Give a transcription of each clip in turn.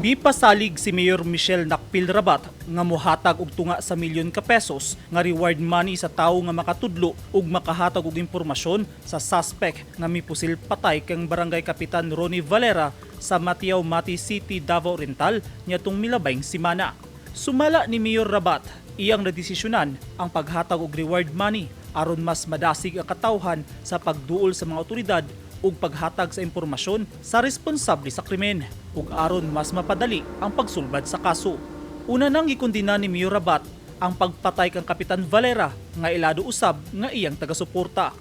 Gipasalig si Mayor Michelle Nakpil Rabat nga mohatag og tunga sa milyon ka pesos nga reward money sa tawo nga makatudlo ug makahatag og impormasyon sa suspect nga mipusil patay kang barangay kapitan Ronnie Valera sa Matiaw Mati City, Davao Oriental niadtong milabayng semana. Sumala ni Mayor Rabat, iyang nadesisyonan ang paghatag og reward money aron mas madasig ang katawhan sa pagduol sa mga otoridad ug paghatag sa impormasyon sa responsable sa krimen ug aron mas mapadali ang pagsulbad sa kaso. Una nang gikondina ni Mayor Rabat ang pagpatay kang Kapitan Valera nga ilado usab nga iyang taga-suporta.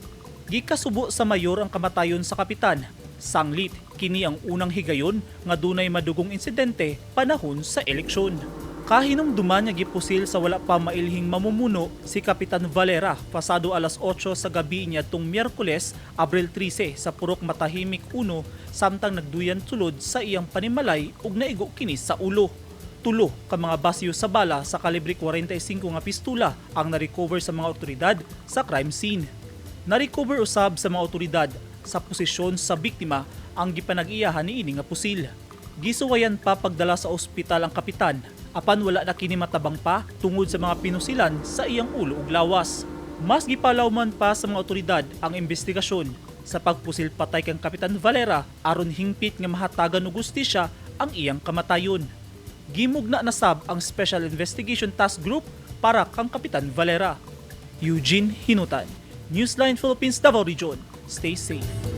Gikasubo sa mayor ang kamatayon sa kapitan. Sanglit kini ang unang higayon nga dunay madugong insidente panahon sa eleksyon. Kahinumduman nga gipusil sa wala pa mailhing mamumuno si Kapitan Valera pasado alas 8 sa gabi niadtong Miyerkules, Abril 13 sa Purok Matahimik 1 samtang nagduyan sulod sa iyang panimalay ug naigo kini sa ulo. Tulo ka mga basyo sa bala sa kalibre 45 nga pistula ang narecover sa mga otoridad sa crime scene. Narecover usab sa mga otoridad sa posisyon sa biktima ang gipanag-iyahan niini nga pusil. Gisuwayan pa pagdala sa ospital ang kapitan apan wala na kini matabang pa tungod sa mga pinusilan sa iyang ulo ug lawas. Mas gipalawman pa sa mga otoridad ang investigasyon sa pagpusil patay kang Kapitan Valera aron hingpit nga mahatagan og hustisya ang iyang kamatayon. Gimugna na sab ang Special Investigation Task Group para kang Kapitan Valera. Eugene Hinutan, Newsline Philippines, Davao Region. Stay safe.